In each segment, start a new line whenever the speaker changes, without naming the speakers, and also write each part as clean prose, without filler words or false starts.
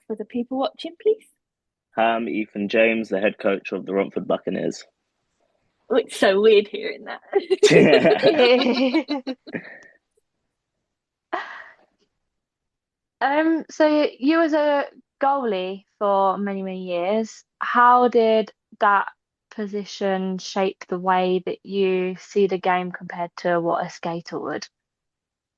for the people watching, please?
Ethan James, the head coach of the Romford Buccaneers.
Oh, it's so weird hearing that.
So you was a goalie for many, many years. How did that position shape the way that you see the game compared to what a skater would?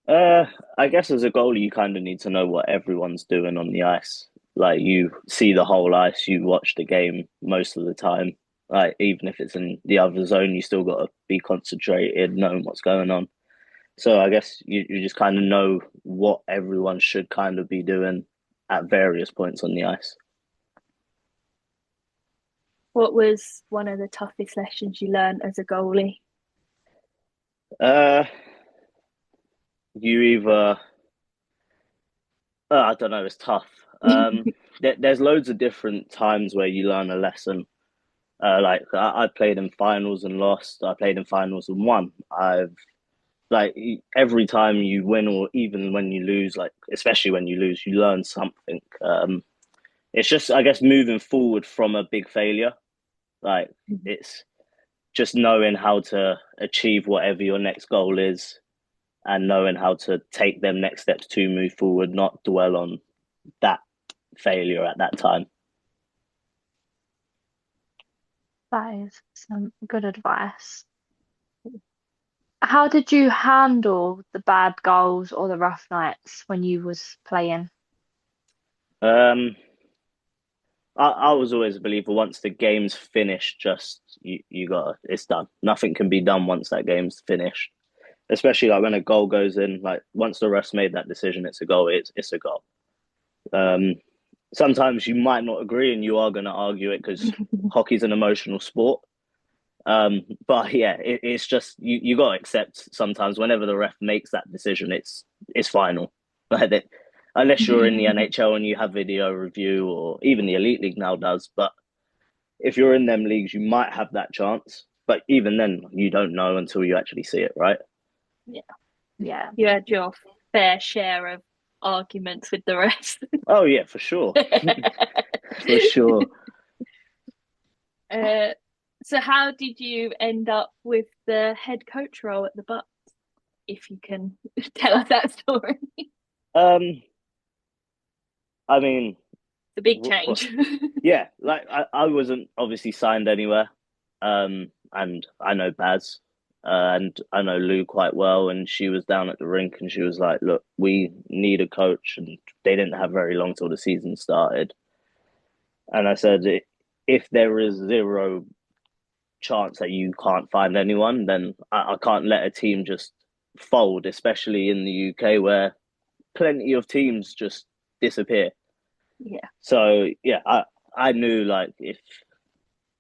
Uh, I guess as a goalie, you kind of need to know what everyone's doing on the ice. Like you see the whole ice, you watch the game most of the time. Like even if it's in the other zone, you still got to be concentrated, knowing what's going on. So I guess you just kind of know what everyone should kind of be doing at various points on the ice.
What was one of the toughest lessons you learned as a goalie?
Uh, you either I don't know, it's tough. There's loads of different times where you learn a lesson. Like I played in finals and lost. I played in finals and won. I've like every time you win or even when you lose, like especially when you lose, you learn something. It's just I guess moving forward from a big failure. Like it's just knowing how to achieve whatever your next goal is and knowing how to take them next steps to move forward, not dwell on that failure at that time.
That is some good advice. How did you handle the bad goals or the rough nights when you was playing?
Um, I was always a believer once the game's finished, just you got it's done. Nothing can be done once that game's finished. Especially like when a goal goes in, like once the ref's made that decision, it's a goal. It's a goal. Um, Sometimes you might not agree, and you are going to argue it because hockey's an emotional sport. But yeah, it's just you got to accept sometimes whenever the ref makes that decision, it's final. Like that, unless you're in the NHL and you have video review, or even the Elite League now does. But if you're in them leagues, you might have that chance. But even then, you don't know until you actually see it, right?
Yeah,
Yeah.
you had your fair share of arguments with the rest.
Oh yeah, for sure, for sure.
uh, so how did you end up with the head coach role at the Bucks? If you can tell us that story.
Um, I mean,
The big change.
yeah, like I wasn't obviously signed anywhere. And I know Baz, and I know Lou quite well, and she was down at the rink, and she was like, "Look, we need a coach," and they didn't have very long till the season started. And I said, if there is zero chance that you can't find anyone, then I can't let a team just fold, especially in the UK where plenty of teams just disappear.
Yeah.
So yeah, I knew like if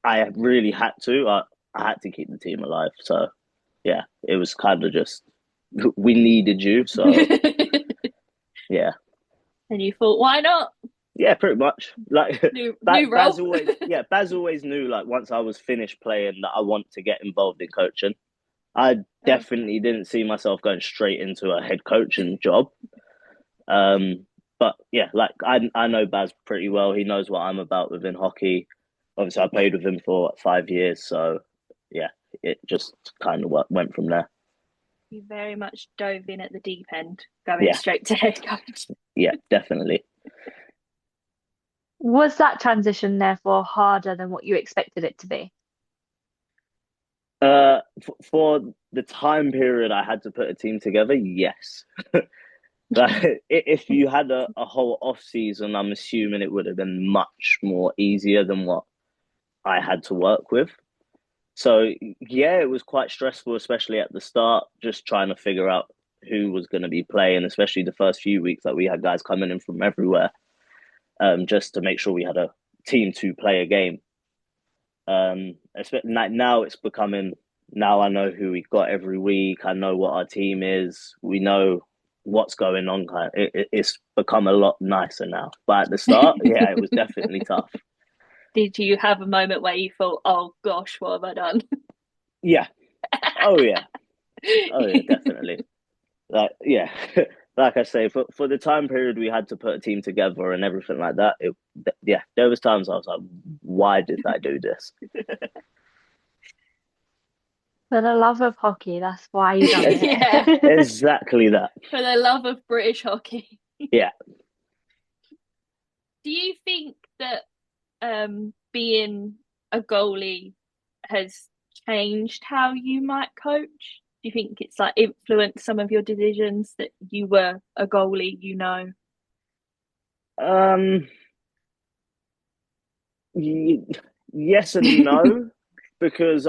I really had to, I had to keep the team alive. So yeah, it was kind of just we needed you. So yeah,
And you thought, why not?
yeah, pretty much. Like
New
Baz
role.
always, yeah, Baz always knew like once I was finished playing that I want to get involved in coaching. I
Okay.
definitely didn't see myself going straight into a head coaching job. Um, but yeah, like I know Baz pretty well. He knows what I'm about within hockey. Obviously, I played with him for 5 years, so yeah, it just kind of went from there.
You very much dove in at the deep end, going
Yeah,
straight to head coach.
yeah, definitely.
Was that transition therefore harder than what you expected it to be?
For the time period I had to put a team together, yes. Like if you had a whole off season, I'm assuming it would have been much more easier than what I had to work with. So yeah, it was quite stressful, especially at the start, just trying to figure out who was going to be playing, especially the first few weeks that we had guys coming in from everywhere, just to make sure we had a team to play a game. Like now it's becoming. Now I know who we got every week. I know what our team is. We know what's going on. It's become a lot nicer now. But at the start, yeah, it was definitely tough.
Did you have a moment where you thought, oh gosh, what have I done?
Yeah. Oh yeah. Oh yeah. Definitely. Like yeah. like I say, for the time period we had to put a team together and everything like that, yeah, there was times I was like, why did I do this?
For the love of hockey, that's why you done
Yeah,
it.
Exactly that.
for the love of British hockey.
Yeah.
Do you think that being a goalie has changed how you might coach? Do you think it's like influenced some of your decisions that you were a goalie, you know?
Um, yes and no, because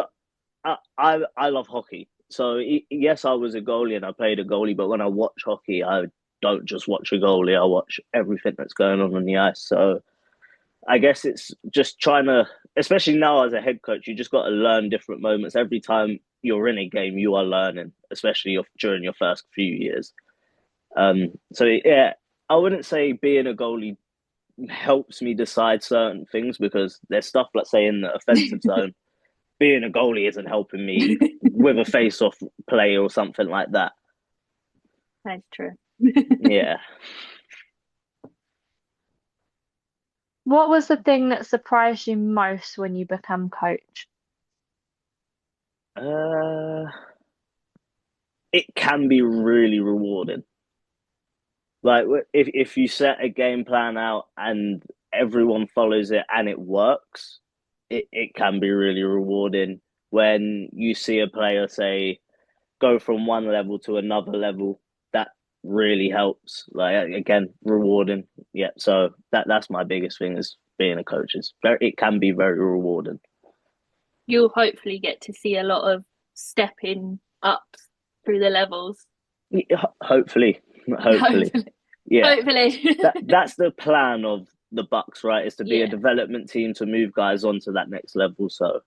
I love hockey. So yes, I was a goalie and I played a goalie, but when I watch hockey, I don't just watch a goalie. I watch everything that's going on the ice. So I guess it's just trying to, especially now as a head coach, you just got to learn different moments. Every time you're in a game, you are learning, especially during your first few years. So yeah, I wouldn't say being a goalie helps me decide certain things because there's stuff, let's say, in the offensive zone. Being a goalie isn't helping me with a face-off play or something like that.
That's true.
Yeah.
What was the thing that surprised you most when you become coach?
Uh, it can be really rewarding. Like if you set a game plan out and everyone follows it and it works, it can be really rewarding when you see a player say go from one level to another level. That really helps. Like again, rewarding. Yeah. So that's my biggest thing is being a coach. It can be very rewarding.
You'll hopefully get to see a lot of stepping ups through the levels.
Yeah, hopefully, hopefully,
Hopefully.
yeah.
Hopefully.
That's the plan of the Bucks, right? Is to be a
Yeah,
development team to move guys onto that next level. So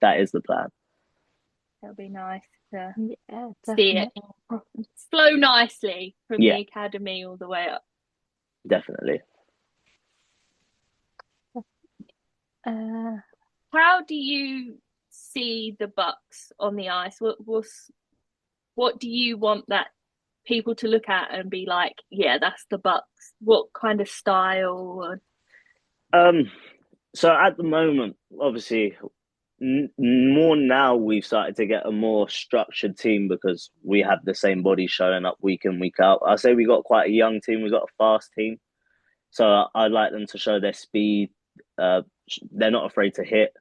that is the plan.
that'll be nice to
Yeah,
see it
definitely.
flow nicely from the
Yeah,
academy all the way up.
definitely.
Uh,
How do you see the Bucks on the ice? What do you want that people to look at and be like, yeah, that's the Bucks? What kind of style?
Um, so at the moment, obviously, more now we've started to get a more structured team because we have the same body showing up week in week out. I say we got quite a young team. We got a fast team, so I'd like them to show their speed. Uh, they're not afraid to hit.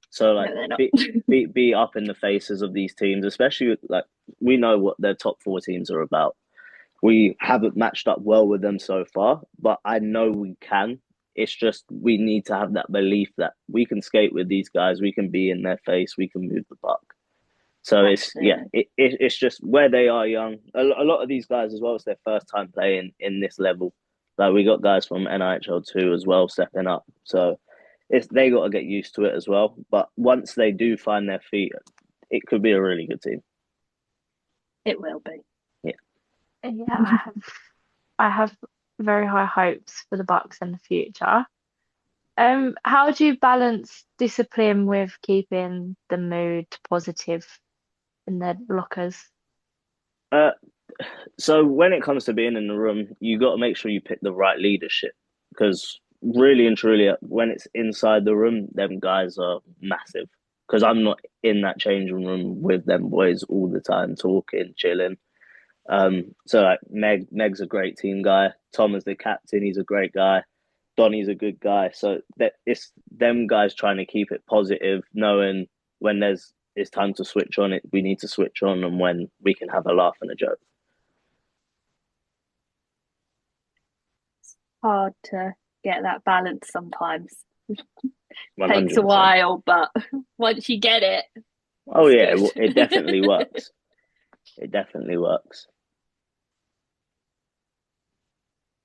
So
No,
like
they're not.
be up in the faces of these teams, especially like we know what their top four teams are about. We haven't matched up well with them so far, but I know we can. It's just we need to have that belief that we can skate with these guys, we can be in their face, we can move the puck. So it's yeah,
Absolutely.
it's just where they are young. A lot of these guys as well, it's their first time playing in this level. Like we got guys from NHL two as well stepping up. So it's they got to get used to it as well. But once they do find their feet, it could be a really good team.
It will be.
Yeah.
yeah, I have very high hopes for the Bucks in the future. How do you balance discipline with keeping the mood positive in the lockers?
Uh, so when it comes to being in the room, you got to make sure you pick the right leadership because really and truly, when it's inside the room, them guys are massive. Because I'm not in that changing room with them boys all the time, talking, chilling. So like Meg's a great team guy. Tom is the captain. He's a great guy. Donny's a good guy. So that it's them guys trying to keep it positive, knowing when it's time to switch on it, we need to switch on, and when we can have a laugh and a joke.
Hard to get that balance sometimes.
One
Takes
hundred
a
percent.
while, but once you get it,
Oh yeah,
it's
it definitely
good.
works. It definitely works.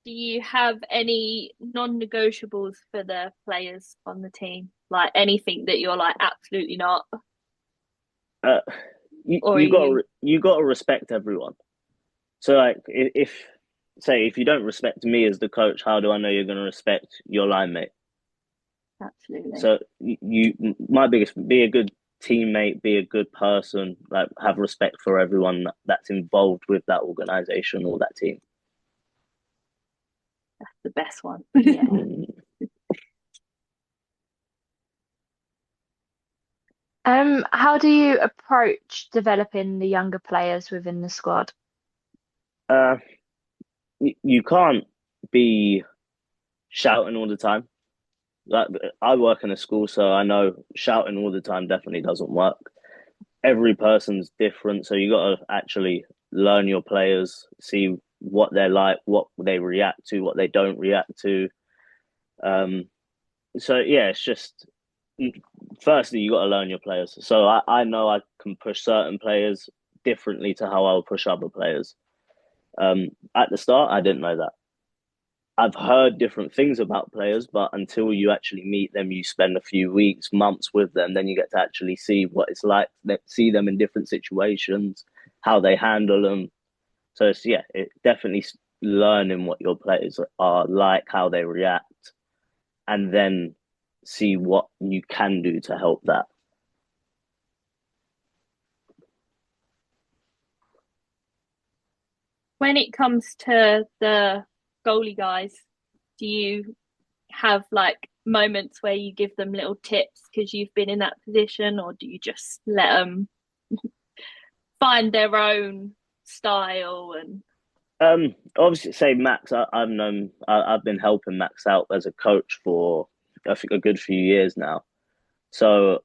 Do you have any non-negotiables for the players on the team? Like anything that you're like, absolutely not?
Uh,
Or are you
you got to respect everyone. So like if say if you don't respect me as the coach, how do I know you're going to respect your line mate?
absolutely?
So my biggest, be a good teammate, be a good person, like have respect for everyone that's involved with that organization or that team.
the best one.
Yeah. How do you approach developing the younger players within the squad?
Uh, you can't be shouting all the time. Like I work in a school, so I know shouting all the time definitely doesn't work. Every person's different, so you got to actually learn your players, see what they're like, what they react to, what they don't react to. Um, so yeah, it's just firstly you got to learn your players. So I know I can push certain players differently to how I'll push other players. At the start, I didn't know that. I've heard different things about players, but until you actually meet them, you spend a few weeks, months with them, then you get to actually see what it's like, see them in different situations, how they handle them. So it's yeah, it definitely learning what your players are like, how they react, and then see what you can do to help that.
When it comes to the goalie guys, do you have like moments where you give them little tips because you've been in that position, or do you just let them find their own style and
Obviously, say Max. I've known. I've been helping Max out as a coach for I think a good few years now. So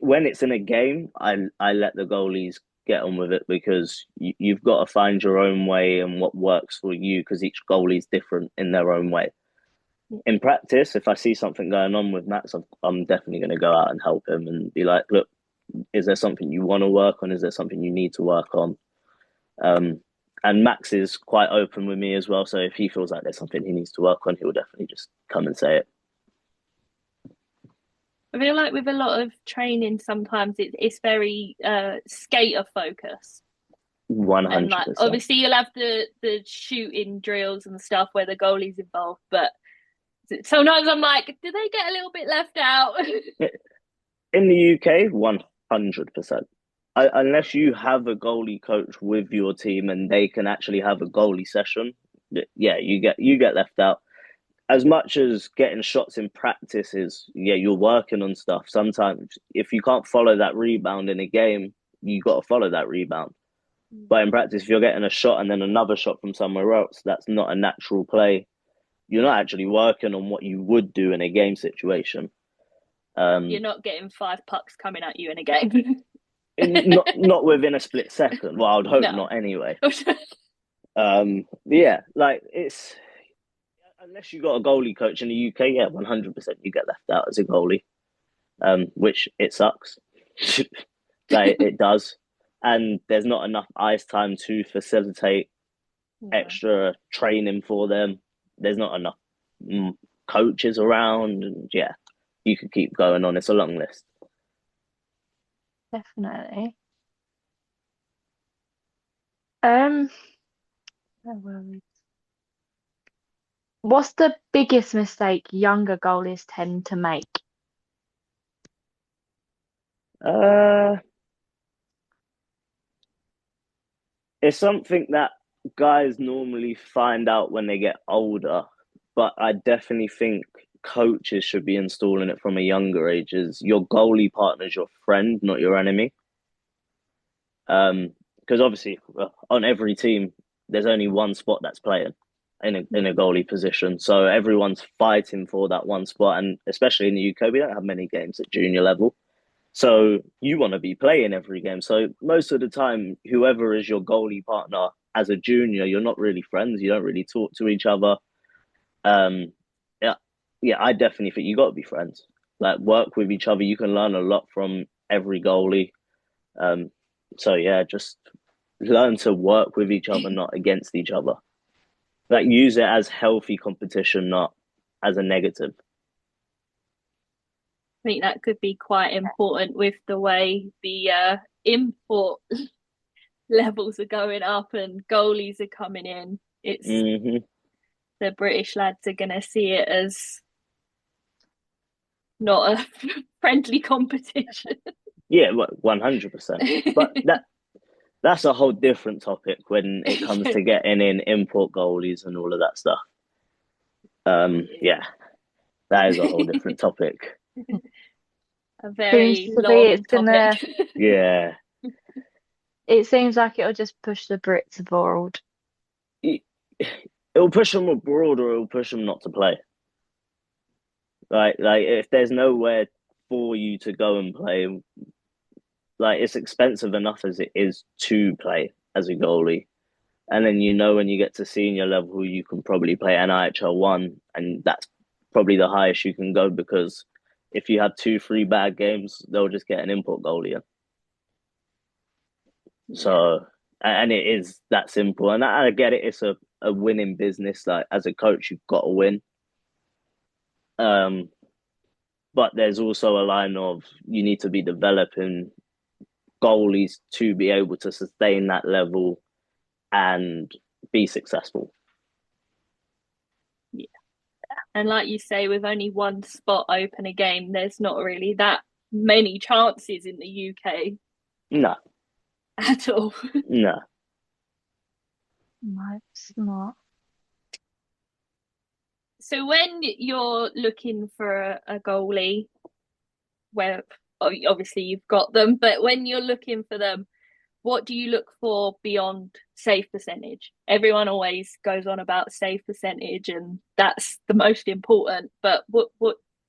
when it's in a game, I let the goalies get on with it because you've got to find your own way and what works for you because each goalie's different in their own way. In practice, if I see something going on with Max, I'm definitely going to go out and help him and be like, look, is there something you want to work on? Is there something you need to work on? Um, and Max is quite open with me as well. So if he feels like there's something he needs to work on, he'll definitely just come and say it.
I feel like with a lot of training sometimes it's very skater focused. And like
100%.
obviously you'll have the shooting drills and stuff where the goalie's involved, but sometimes I'm like, do they get a little bit left out?
In the UK, 100%. Unless you have a goalie coach with your team and they can actually have a goalie session, yeah, you get left out. As much as getting shots in practice is, yeah, you're working on stuff. Sometimes if you can't follow that rebound in a game, you got to follow that rebound. But in practice, if you're getting a shot and then another shot from somewhere else, that's not a natural play. You're not actually working on what you would do in a game situation.
You're not getting five pucks coming at you in a game.
Not within a split second. Well, I would hope
No.
not anyway. Yeah, like it's unless you got a goalie coach in the UK, yeah, 100% you get left out as a goalie, which it sucks. Like it does, and there's not enough ice time to facilitate
Yeah,
extra training for them. There's not enough coaches around, and yeah, you could keep going on. It's a long list.
Definitely. Um, where were we? What's the biggest mistake younger goalies tend to make?
Uh, it's something that guys normally find out when they get older, but I definitely think coaches should be installing it from a younger age. Is your goalie partner is your friend, not your enemy. Because obviously on every team there's only one spot that's playing in a goalie position, so everyone's fighting for that one spot, and especially in the UK, we don't have many games at junior level. So you want to be playing every game. So most of the time, whoever is your goalie partner as a junior, you're not really friends. You don't really talk to each other. Yeah, yeah. I definitely think you got to be friends. Like work with each other. You can learn a lot from every goalie. Um, so yeah, just learn to work with each other, not against each other. Like use it as healthy competition, not as a negative.
I think that could be quite important with the way the import levels are going up and goalies are coming in. It's
Hmm.
the British lads are going to see it as not a friendly competition.
Yeah, 100%. But that's a whole different topic when it comes to getting in import goalies and all of that stuff. Yeah, that is a whole different topic.
A
Seems
very
to be it's
long
gonna,
topic.
Yeah,
it seems like it'll just push the Brits abroad.
it, it'll push them abroad or it'll push them not to play. Like if there's nowhere for you to go and play, like it's expensive enough as it is to play as a goalie. And then when you get to senior level, you can probably play NIHL one, and that's probably the highest you can go because if you have 2, 3 bad games, they'll just get an import goalie in.
Yeah,
So, and it is that simple. And I get it; it's a winning business. Like as a coach, you've got to win. Um, but there's also a line of you need to be developing goalies to be able to sustain that level and be successful.
yeah. And like you say, with only one spot open a game, there's not really that many chances in the UK
No,
at all.
no.
No, it's not.
So when you're looking for a goalie, where obviously you've got them, but when you're looking for them, what do you look for beyond save percentage? Everyone always goes on about save percentage, and that's the most important. But what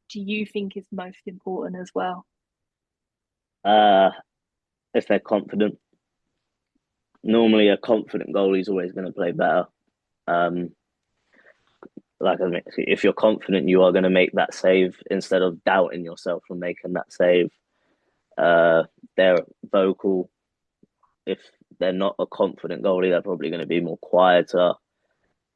do you think is most important as well?
Uh, if they're confident, normally a confident goalie is always going to play better. Um, like I mean, if you're confident, you are going to make that save instead of doubting yourself from making that save. Uh, they're vocal. If they're not a confident goalie, they're probably going to be more quieter.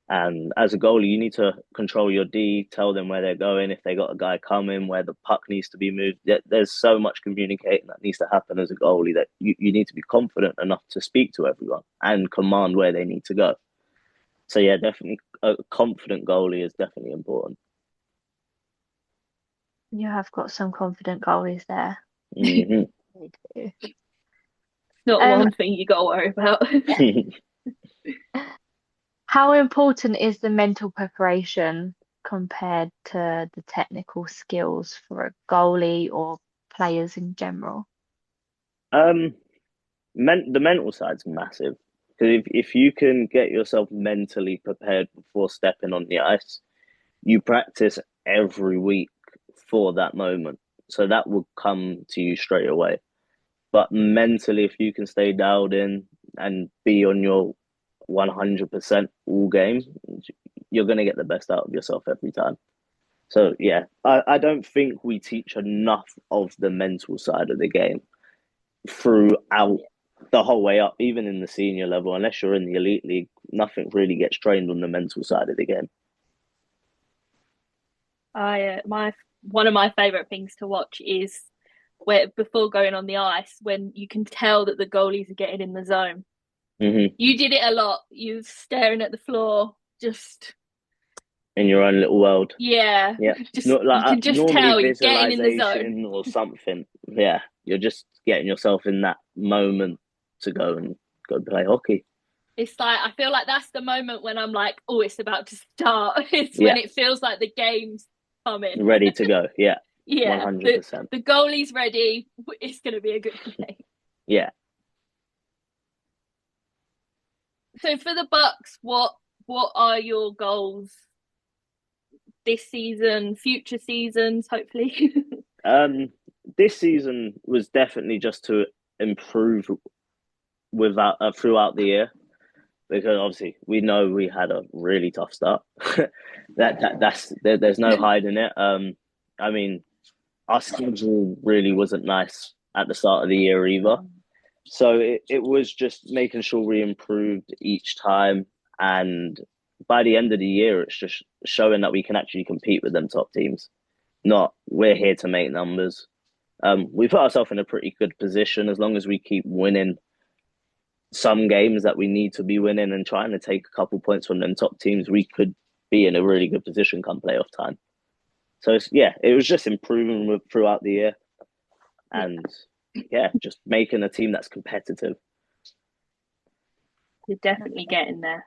And as a goalie, you need to control your D, tell them where they're going, if they got a guy coming, where the puck needs to be moved. There's so much communicating that needs to happen as a goalie that you need to be confident enough to speak to everyone and command where they need to go. So yeah, definitely a confident goalie is definitely important.
You have got some confident goalies there.
Hmm.
They do.
Not
Um,
one thing you got to worry about.
how important is the mental preparation compared to the technical skills for a goalie or players in general?
um, the mental side's massive because if you can get yourself mentally prepared before stepping on the ice, you practice every week for that moment. So that will come to you straight away. But mentally, if you can stay dialed in and be on your 100% all game, you're going to get the best out of yourself every time. So, yeah, I don't think we teach enough of the mental side of the game throughout the whole way up, even in the senior level. Unless you're in the elite league, nothing really gets trained on the mental side of the game.
I my One of my favorite things to watch is where before going on the ice when you can tell that the goalies are getting in the zone.
Mm-hmm.
You did it a lot. You staring at the floor, just
In your own little world.
yeah,
Yeah,
just
not
you
like
can just
normally
tell you're getting in the zone.
visualization or something. Yeah, you're just getting yourself in that moment to go play hockey.
It's like I feel like that's the moment when I'm like, oh, it's about to start. It's when
Yeah,
it feels like the game's coming.
ready to go. Yeah, one
Yeah,
hundred
the
percent.
the goalie's ready. It's going to be a good game.
Yeah.
So for the Bucks, what are your goals this season, future seasons, hopefully?
Um, this season was definitely just to improve without throughout the year because obviously we know we had a really tough start. There's no hiding it. I mean, our schedule really wasn't nice at the start of the year either. So it was just making sure we improved each time. And by the end of the year, it's just showing that we can actually compete with them top teams. Not we're here to make numbers. We put ourselves in a pretty good position as long as we keep winning some games that we need to be winning and trying to take a couple points from them top teams. We could be in a really good position come playoff time. So it was just improving throughout the year,
Yeah,
and just making a team that's competitive.
you're definitely getting there.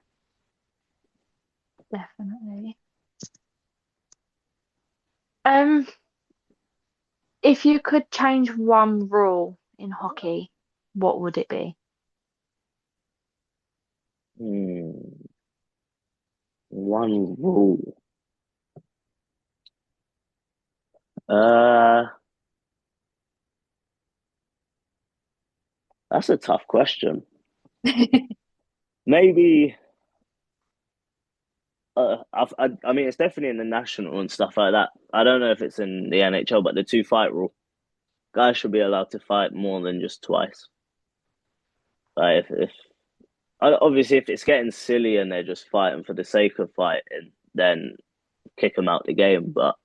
Definitely. Um, if you could change one rule in hockey, what would it be?
Hmm. One rule. Uh, that's a tough question. Maybe. I mean, it's definitely in the national and stuff like that. I don't know if it's in the NHL, but the two fight rule. Guys should be allowed to fight more than just twice. Like if obviously if it's getting silly and they're just fighting for the sake of fighting, then kick them out the game. But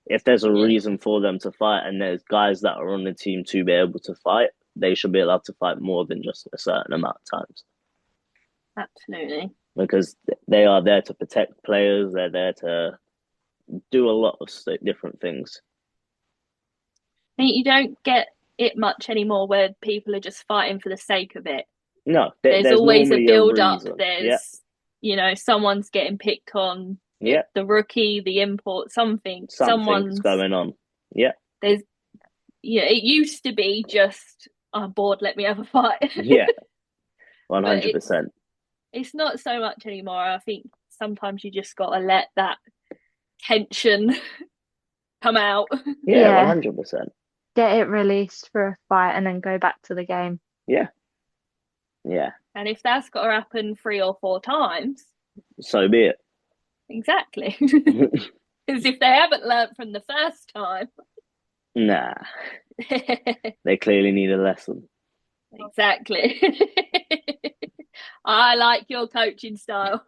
if there's a
Yeah,
reason for them to fight and there's guys that are on the team to be able to fight, they should be allowed to fight more than just a certain amount of times
absolutely.
because they are there to protect players. They're there to do a lot of different things.
I think you don't get it much anymore where people are just fighting for the sake of it.
No,
There's
there's
always a
normally a
build up.
reason. Yeah,
There's, someone's getting picked on,
yeah,
the rookie, the import, something.
something's going on. Yeah,
There's, it used to be just, I'm bored, let me have a fight.
yeah, one
But
hundred
it's
percent.
it's not so much anymore. I think sometimes you just got to let that tension come out.
Yeah, one
Yeah,
hundred percent.
get it released for a fight and then go back to the game.
Yeah, yeah.
And if that's got to happen 3 or 4 times,
So be
exactly.
it.
Because if they haven't learned from the first time,
Nah, they clearly need a lesson.
exactly. I like your coaching style.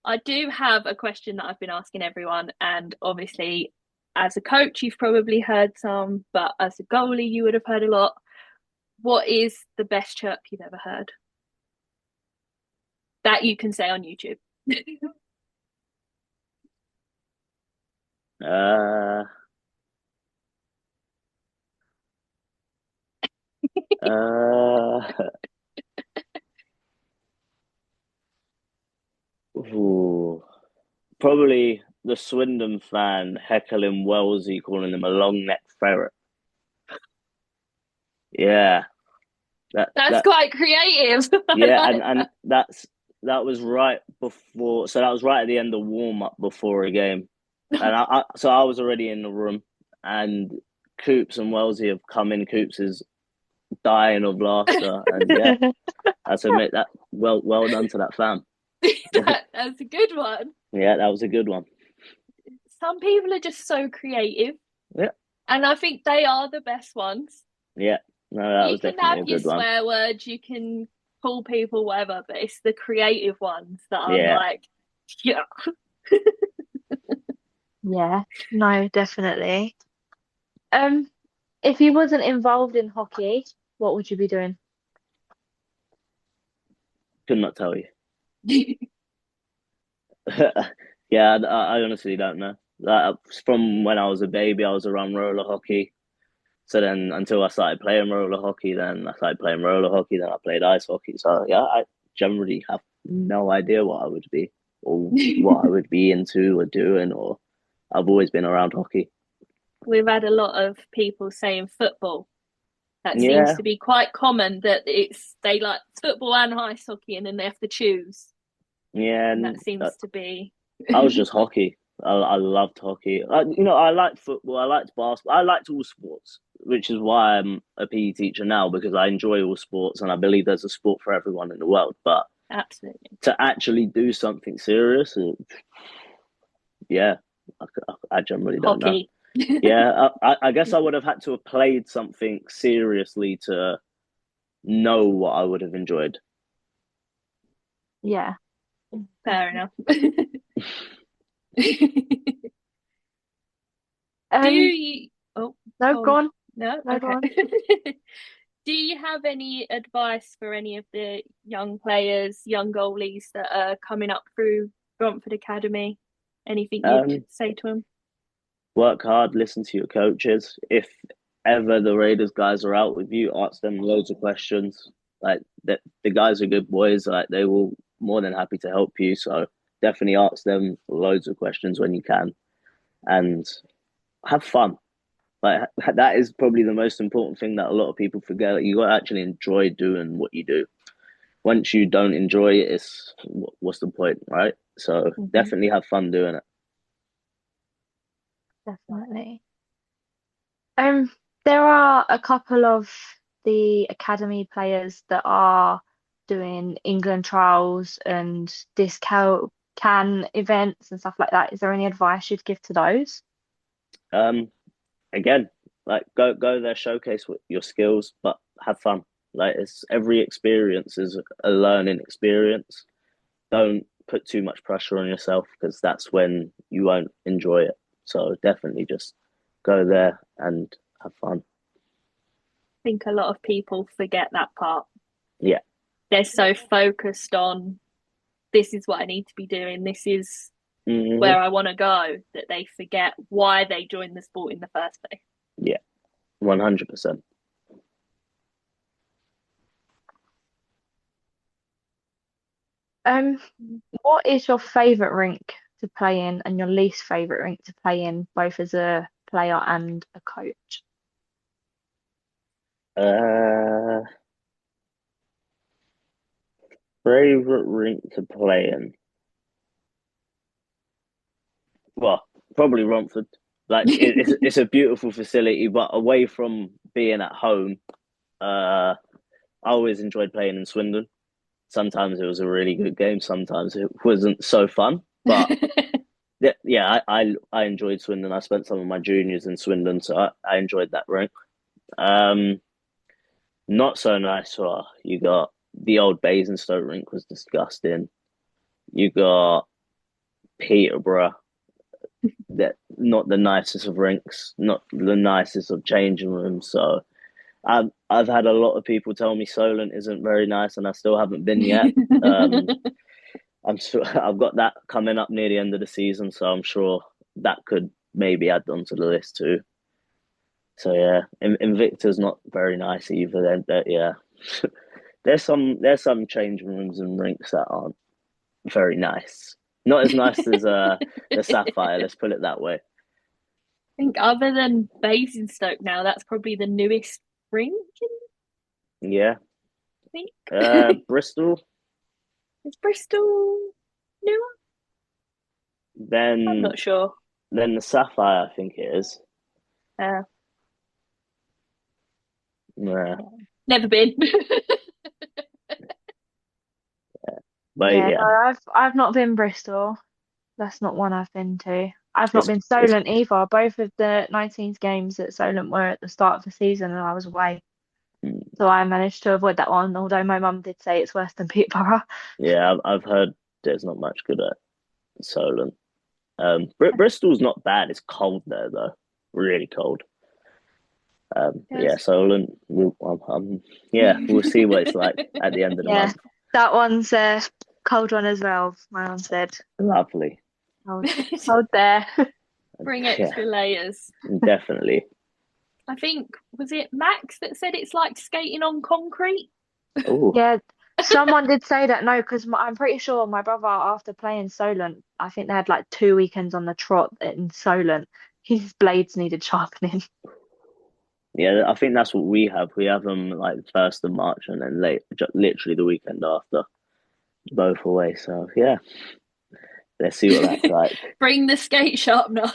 I do have a question that I've been asking everyone, and obviously, as a coach, you've probably heard some, but as a goalie, you would have heard a lot. What is the best chirp you've ever heard that you can say on YouTube?
uh, uh, ooh. Probably the Swindon fan heckling Wellesley, calling him a long neck ferret. Yeah, that
That's
that
quite creative. I
yeah,
like
and
that.
that was right before. So that was right at the end of warm up before a game, and so I was already in the room, and Coops and Wellesley have come in. Coops is dying of laughter, and yeah, I submit that well done to that fam.
That's a good one.
Yeah, that was a good one.
Some people are just so creative,
Yeah,
and I think they are the best ones.
yeah, no, that
You
was
can
definitely
have
a
your
good one.
swear words, you can call people whatever, but it's the creative ones that I'm
Yeah,
like, yeah.
Yeah, no, definitely. Um, if you wasn't involved in hockey, what would you be doing?
could not tell you. Yeah, I honestly don't know. Like, from when I was a baby, I was around roller hockey. So then, until I started playing roller hockey, then I started playing roller hockey. Then I played ice hockey. So yeah, I generally have no idea what I would be or what I would be into or doing. Or I've always been around hockey.
We've had a lot of people saying football. That seems
Yeah,
to be quite common that it's they like football and ice hockey and then they have to choose.
yeah.
And that
And
seems to be
I was just hockey. I loved hockey. I liked football. I liked basketball. I liked all sports, which is why I'm a PE teacher now because I enjoy all sports and I believe there's a sport for everyone in the world. But
absolutely
to actually do something serious, yeah, I generally don't know.
hockey.
Yeah, I guess I would have had to have played something seriously to know what I would have enjoyed.
Yeah.
Fair enough. Do
Um,
you oh
no,
go
go
on.
on.
No?
No, go
Okay.
on.
Do you have any advice for any of the young players, young goalies that are coming up through Romford Academy? Anything you'd
Um,
say to them?
Work hard, listen to your coaches. If ever the Raiders guys are out with you, ask them loads of questions. Like the guys are good boys. Like they will more than happy to help you. So definitely ask them loads of questions when you can and have fun. Like that is probably the most important thing that a lot of people forget. Like, you got to actually enjoy doing what you do. Once you don't enjoy it, it's what's the point, right? So
Mhm.
definitely have fun doing it.
Definitely. Um, there are a couple of the academy players that are doing England trials and discount can events and stuff like that. Is there any advice you'd give to those?
Um, Again, like go there, showcase your skills, but have fun. Like it's every experience is a learning experience. Don't put too much pressure on yourself because that's when you won't enjoy it. So definitely just go there and have fun.
I think a lot of people forget that part.
Yeah.
They're so focused on this is what I need to be doing, this is
Hmm.
where I want to go, that they forget why they joined the sport in the first place.
Yeah. 100%.
Um, what is your favorite rink to play in and your least favorite rink to play in, both as a player and a coach?
Uh, Favorite rink to play in? Well, probably Romford. Like it's a beautiful facility, but away from being at home, I always enjoyed playing in Swindon. Sometimes it was a really good game. Sometimes it wasn't so fun. But yeah, I enjoyed Swindon. I spent some of my juniors in Swindon, so I enjoyed that rink. Um, Not so nice. You got the old Basingstoke rink was disgusting. You got Peterborough, that not the nicest of rinks, not the nicest of changing rooms. So I've had a lot of people tell me Solent isn't very nice, and I still haven't been yet. Um, I'm sure I've got that coming up near the end of the season, so I'm sure that could maybe add on to the list too. So yeah, Invicta's not very nice either. Yeah, there's some changing rooms and rinks that aren't very nice. Not as nice as the Sapphire. Let's put it that way.
I think other than Basingstoke now, that's probably the newest ring,
Yeah.
I think.
Bristol.
Is Bristol newer? I'm
Then
not sure.
then the Sapphire. I think it is.
Uh,
Yeah.
Never been.
But
Yeah,
yeah,
no, I've not been Bristol. That's not one I've been to. I've not
it's
been
it's
Solent either. Both of the 19s games at Solent were at the start of the season and I was away. So I managed to avoid that one, although my mum did say it's worse than Peterborough.
yeah. I've heard there's not much good at Solent. Bristol's not bad. It's cold there though, really cold. Yeah,
Yes.
Solent. Yeah, we'll see what it's like at the end of the
Yeah,
month.
that one's a cold one as well, my mum said.
Lovely.
Cold, cold there.
Bring
Yeah,
extra layers.
definitely.
I think, was it Max that said it's like skating on concrete?
Oh,
Yeah, someone did say that. No, because I'm pretty sure my brother, after playing Solent, I think they had like 2 weekends on the trot in Solent. His blades needed sharpening.
yeah. I think that's what we have. We have them like 1st of March and then literally the weekend after, both away. So yeah, let's see what that's like.
Bring the skate sharpener.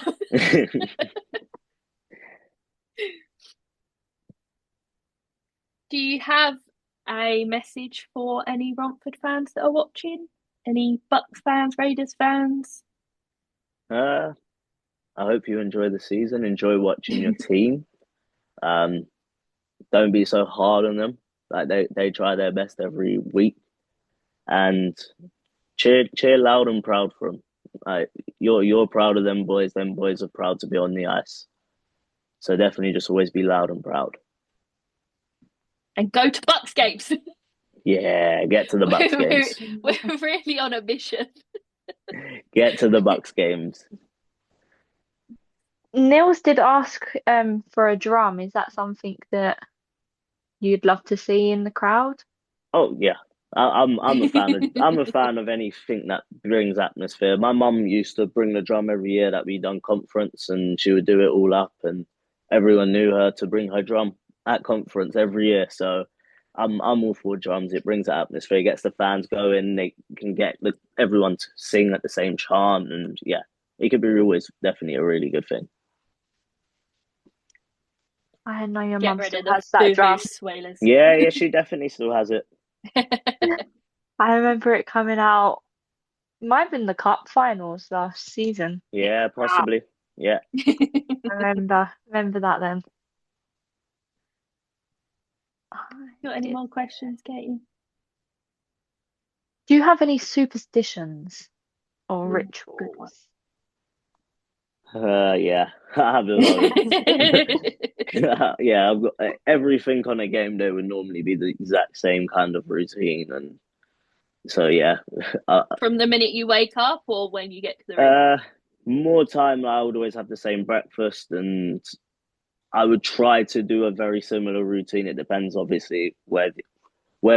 Do you have a message for any Romford fans that are watching? Any Bucks fans, Raiders fans?
uh, I hope you enjoy the season. Enjoy watching your team. Um, don't be so hard on them. Like they try their best every week, and cheer loud and proud for them. Like you're proud of them boys. Them boys are proud to be on the ice. So definitely just always be loud and proud.
And go to Bucks games.
Yeah, get to the Bucks
we're,
games.
we're really on a mission.
Get to the Bucks games.
Nils did ask for a drum. Is that something that you'd love to see in the crowd?
Oh yeah, I'm a fan of anything that brings atmosphere. My mum used to bring the drum every year that we done conference, and she would do it all up, and everyone knew her to bring her drum at conference every year. So I'm all for drums. It brings that atmosphere, it gets the fans going. They can get everyone to sing at the same chant, and yeah, it could be always definitely a really good thing.
I know your
Get
mum
rid
still
of the
has that
boohoo
drum.
swailers.
Yeah, she definitely still has it.
I remember it coming out. Might have been the cup finals last season. It
Yeah,
came out.
possibly. Yeah.
I remember that then.
Got any more questions, Katie?
Do you have any superstitions or
Ooh, good one.
rituals?
Yeah, I have loads. Yeah, I've got everything on a game day would normally be the exact same kind of routine, and so yeah, uh,
From the minute you wake up or when you get to the ring?
uh, more time I would always have the same breakfast, and I would try to do a very similar routine. It depends, obviously, where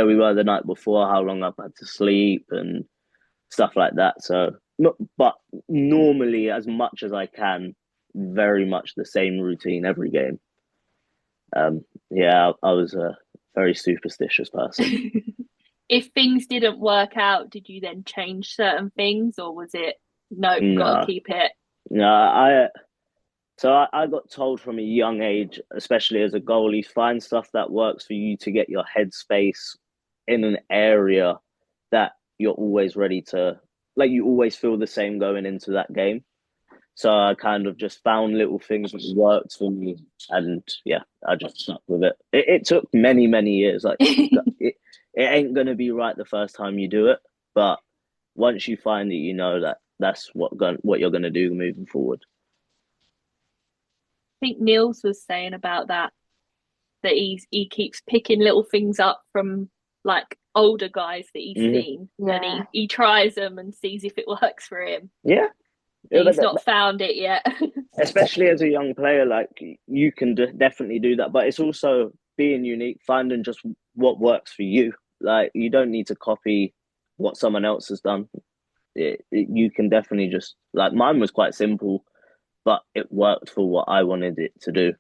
we were the night before, how long I've had to sleep, and stuff like that. So, but normally, as much as I can, very much the same routine every game. Yeah, I was a very superstitious person.
If things didn't work out, did you then change certain things, or was it nope, gotta
No,
keep it?
no, I got told from a young age, especially as a goalie, find stuff that works for you to get your headspace in an area that you're always ready to, like you always feel the same going into that game. So I kind of just found little things that worked for me, and yeah, I just stuck with it. It took many, many years. Like it ain't gonna be right the first time you do it, but once you find it, you know that that's what you're gonna do moving forward.
I think Niels was saying about that he keeps picking little things up from like older guys that he's
Hmm.
seen, and
Yeah.
he tries them and sees if it works for him.
Yeah,
He's not found it yet.
especially as a young player, like you can definitely do that, but it's also being unique, finding just what works for you. Like you don't need to copy what someone else has done. You can definitely just like mine was quite simple, but it worked for what I wanted it to do.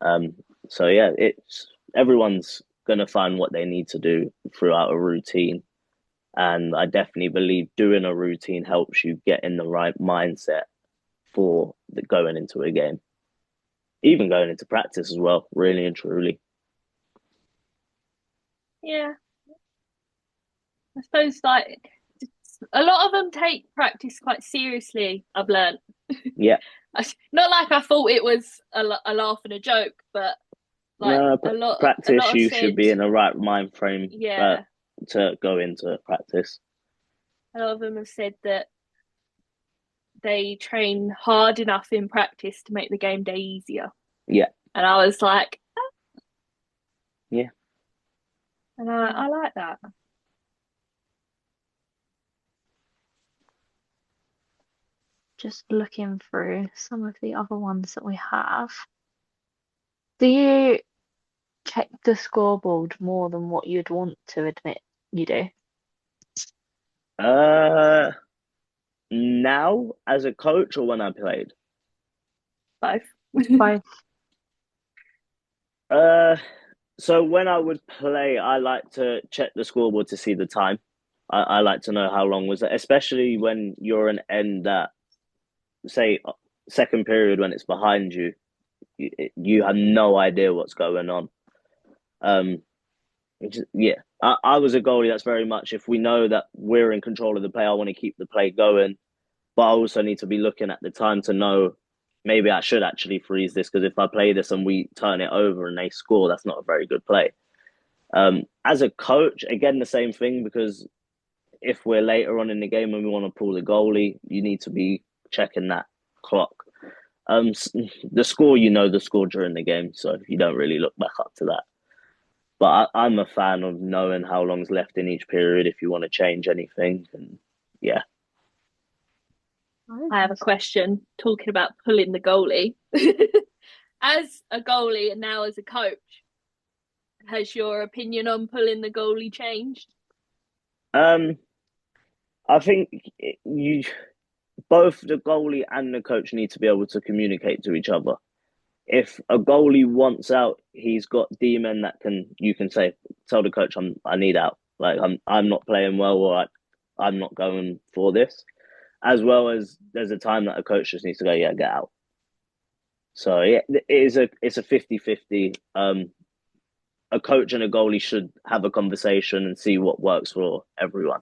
Um, so yeah, it's everyone's gonna find what they need to do throughout a routine, and I definitely believe doing a routine helps you get in the right mindset for going into a game, even going into practice as well. Really and truly.
Yeah, I suppose like a lot of them take practice quite seriously. I've learned.
Yeah.
Not like I thought it was a laugh and a joke, but like
No,
a
practice.
lot have
You should
said,
be in the right mind frame
yeah,
to go into practice.
a lot of them have said that they train hard enough in practice to make the game day easier.
Yeah.
And I was like,
Yeah.
and I like that.
Just looking through some of the other ones that we have. Do you check the scoreboard more than what you'd want to admit you do?
Uh, Now as a coach or when I played?
Both.
Both.
Uh, so when I would play, I like to check the scoreboard to see the time. I like to know how long was it, especially when you're an end that say second period when it's behind you, you have no idea what's going on. Um, yeah, I was a goalie that's very much if we know that we're in control of the play, I want to keep the play going, but I also need to be looking at the time to know maybe I should actually freeze this because if I play this and we turn it over and they score, that's not a very good play. As a coach, again, the same thing because if we're later on in the game and we want to pull the goalie, you need to be checking that clock. The score, you know, the score during the game, so you don't really look back up to that. But I'm a fan of knowing how long's left in each period if you want to change anything, and yeah.
I have a question talking about pulling the goalie. As a goalie and now as a coach, has your opinion on pulling the goalie changed?
Um, I think you both the goalie and the coach need to be able to communicate to each other. If a goalie wants out, he's got D-men that can you can say tell the coach I need out. Like I'm not playing well, or I'm not going for this. As well as there's a time that a coach just needs to go, yeah, get out. So yeah, it's a 50-50. A coach and a goalie should have a conversation and see what works for everyone.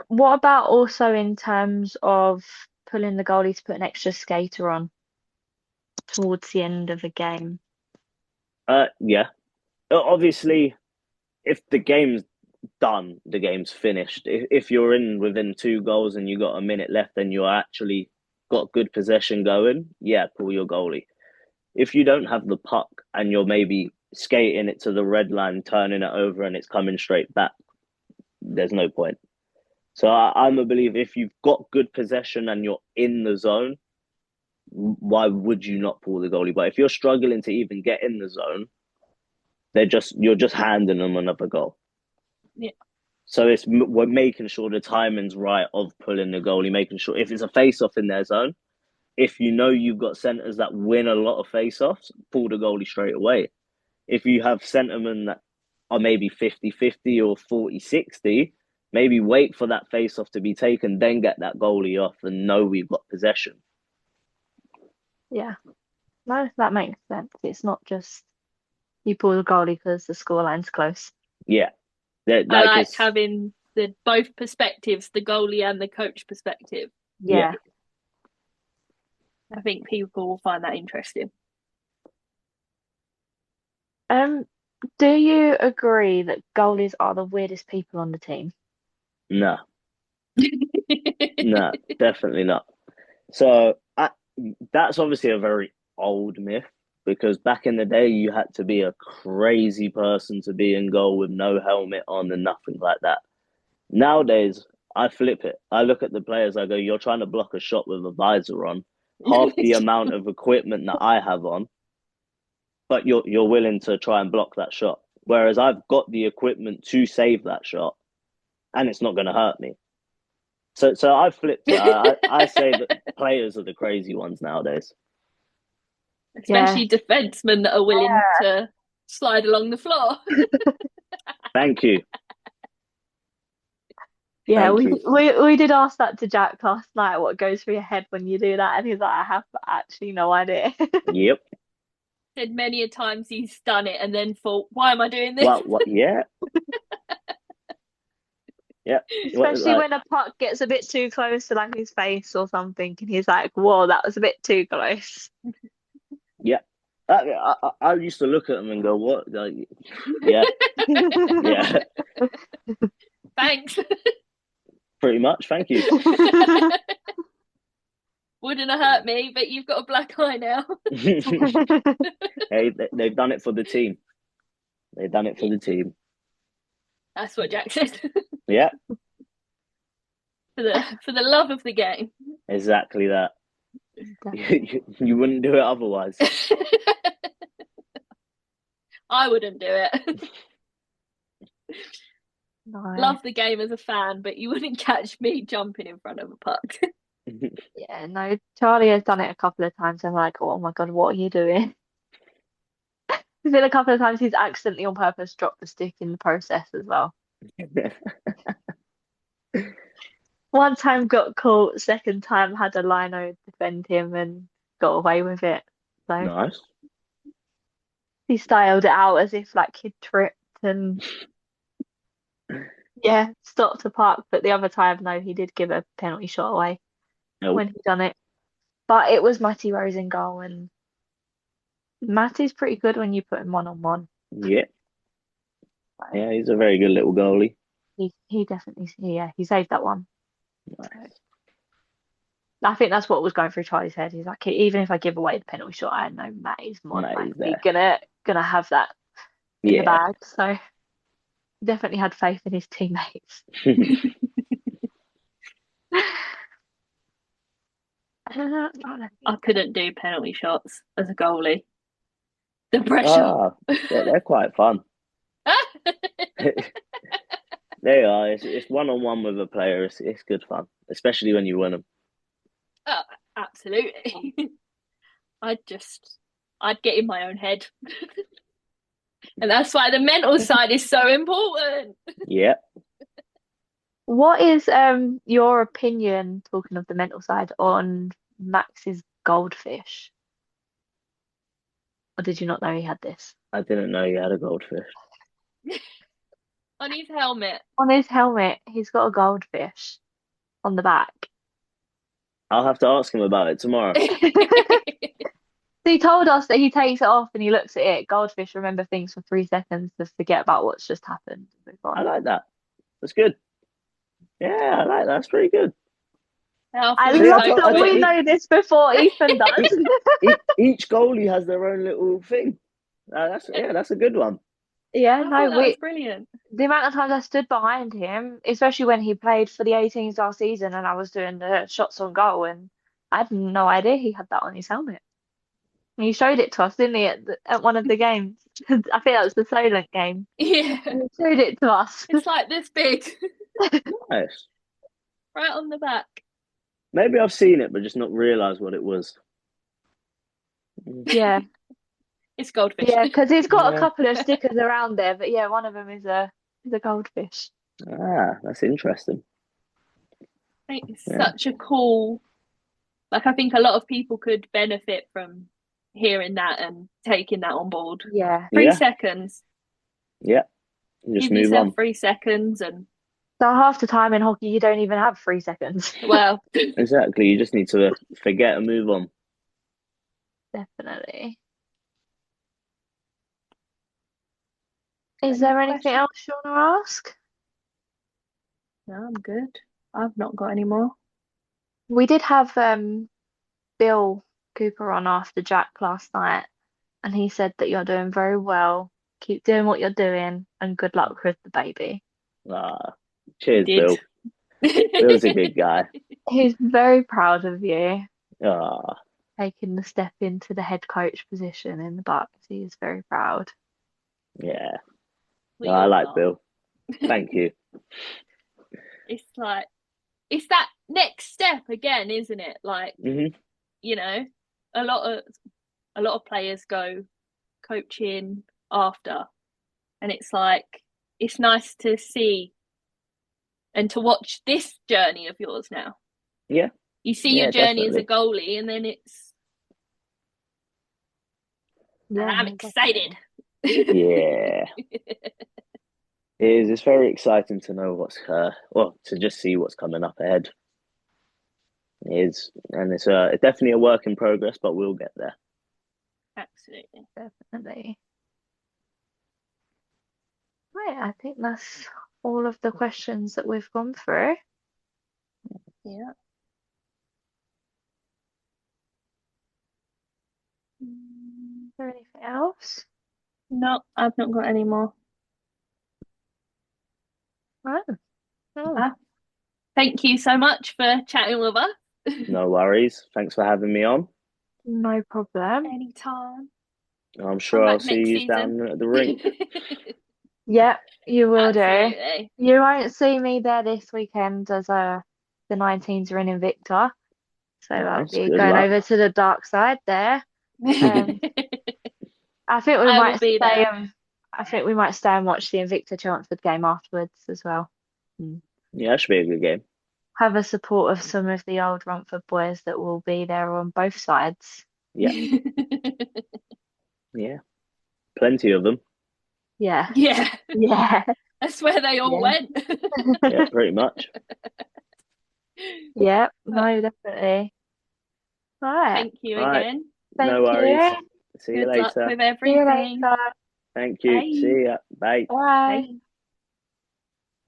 What about also in terms of pulling the goalie to put an extra skater on towards the end of a game?
Yeah. Obviously, if the game's done, the game's finished. If you're in within 2 goals and you got a minute left and you're actually got good possession going, yeah, pull your goalie. If you don't have the puck and you're maybe skating it to the red line, turning it over, and it's coming straight back, there's no point. So I'm a believer if you've got good possession and you're in the zone, why would you not pull the goalie? But if you're struggling to even get in the zone, you're just handing them another goal.
Yeah.
So we're making sure the timing's right of pulling the goalie, making sure if it's a face off in their zone, if you know you've got centers that win a lot of face offs, pull the goalie straight away. If you have centermen that are maybe 50-50 or 40-60, maybe wait for that face off to be taken, then get that goalie off and know we've got possession.
Yeah, no, that makes sense. It's not just you pull the goalie because the scoreline's close.
Yeah.
I
Like
like
it's
having the both perspectives, the goalie and the coach perspective.
yeah.
Yeah.
I think people will find that interesting.
Um, do you agree that goalies are the weirdest people on the team?
No. No, definitely not. So that's obviously a very old myth because back in the day you had to be a crazy person to be in goal with no helmet on and nothing like that. Nowadays, I flip it. I look at the players. I go, "You're trying to block a shot with a visor on, half the amount of equipment that I have on, but you're willing to try and block that shot. Whereas I've got the equipment to save that shot, and it's not going to hurt me. So I flipped it. I say that players are the crazy ones nowadays.
Yeah.
Especially defensemen that are willing to slide along the floor.
Thank you,
Yeah,
thank
we,
you.
we we did ask that to Jack last night, what goes through your head when you do that, and he's like, I have actually no idea.
Yep.
Said many a times he's done it and then thought, why am I doing this?
What? What? Yeah. Yeah.
Especially
Like,
when a puck gets a bit too close to like his face or something, and he's like, "Whoa, that was a bit too close."
yeah. I used to look at them and go, "What?" Like, yeah, yeah.
Thanks.
Pretty much. Thank you.
Wouldn't have hurt me, but you've got a black eye now.
Hey, they've done it for the team. They've done it for the team.
That's what Jack said.
Yeah,
For the love of the game.
exactly that. You wouldn't do it otherwise.
I wouldn't do it.
No.
Love the game as a fan, but you wouldn't catch me jumping in front of a puck.
Yeah, no, Charlie has done it a couple of times. I'm like, oh my God, what are you doing? There's been a couple of times he's accidentally on purpose dropped the stick in the process as well. One time got caught, second time had a lino defend him and got away with it. So
Nice.
he styled it out as if like he'd tripped and yeah, stopped the park. But the other time, no, he did give a penalty shot away
Nope.
when he done it. But it was Matty Rose in goal, and Matty's pretty good when you put him one on one.
Yeah. Yeah, he's a very good little goalie.
He definitely, yeah, he saved that one. So
Nice.
I think that's what was going through Charlie's head. He's like, even if I give away the penalty shot, I know Matty's more than
Mate, he's
likely
there.
gonna have that in the
Yeah.
bag. So he definitely had faith in his teammates.
I couldn't do penalty shots as a goalie. The pressure.
Ah, they're quite fun. There you are. It's one on one with a player. It's good fun, especially when you win them.
Oh, absolutely. I'd just, I'd get in my own head. And that's why the mental side is so important.
Yeah.
What is your opinion, talking of the mental side, on Max's goldfish? Or did you not know he had this?
I didn't know you had a goldfish.
On his helmet.
On his helmet, he's got a goldfish on the back.
I'll have to ask him about it tomorrow.
He told us that he takes it off and he looks at it. Goldfish remember things for 3 seconds to forget about what's just happened. Move
I
on.
like that. That's good. Yeah, I like that. That's pretty good.
I
See,
love that
I told
we know this before Ethan
each,
does.
each goalie has their own little thing. That's a good one.
Yeah,
I
no,
thought that was brilliant.
the amount of times I stood behind him, especially when he played for the 18s last season and I was doing the shots on goal, and I had no idea he had that on his helmet. And he showed it to us, didn't he, at one of the games? I think that was the Solent game.
Yeah.
And he showed it to us.
It's like this big,
Nice.
right on the back.
Maybe I've seen it, but just not realised what it was.
Yeah,
It's goldfish.
yeah, because he's got a
Yeah.
couple of stickers around there, but yeah, one of them is a goldfish.
That's interesting.
It's
Yeah.
such a cool, like, I think a lot of people could benefit from hearing that and taking that on board.
Yeah.
3 seconds.
Yeah. Just
Give
move
yourself
on.
3 seconds and,
So half the time in hockey, you don't even have 3 seconds.
well,
Exactly. You just need to forget and move on.
Definitely. Is
any
there anything
questions?
else you want to ask?
No, I'm good. I've not got any more.
We did have Bill Cooper on after Jack last night, and he said that you're doing very well. Keep doing what you're doing, and good luck with the baby.
Ah,
He
cheers,
did.
Bill. Bill's a good guy.
He's very proud of you
Ah,
taking the step into the head coach position in the Bucks. He is very proud.
yeah. No,
We
I
all
like
are.
Bill. Thank you.
It's like, it's that next step again, isn't it? Like,
Hmm.
you know, a lot of players go coaching after, and it's like, it's nice to see and to watch this journey of yours now.
Yeah.
You see your
Yeah,
journey as a
definitely.
goalie, and then and
Yeah,
I'm
no,
excited.
Yeah. It is. It's very exciting to know to just see what's coming up ahead. It is, and it's definitely a work in progress, but we'll get there.
Absolutely.
definitely. Right, I think that's all of the questions that we've gone through.
Yeah.
Is there anything else?
No, I've not got any more.
Oh, oh,
Ah, thank you so much for chatting with us.
No worries. Thanks for having me on.
no problem.
Anytime.
I'm
Come
sure I'll
back
see
next
you
season.
down at the rink.
Yep, you will do.
Absolutely.
You won't see me there this weekend as the 19s are in Invicta. So I'll
Nice.
be
Good
going
luck.
over to the dark side there. Um, I think we
I will
might
be
stay.
there.
I think we might stay and watch the Invicta Chelmsford game afterwards as well. Mm.
Yeah, that should be a good game.
Have a support of some of the old Romford boys that will be there on both sides.
Yeah. Yeah. Plenty of them.
Yeah,
Yeah,
yeah,
that's where they all
yeah,
went.
Yeah, pretty much.
yeah.
But
No, definitely. All right.
thank you
All right.
again.
No
Thank
worries.
you.
See you
Good luck
later.
with
See you
everything.
later.
Thank you.
Bye.
See ya. Bye.
Bye.
Bye.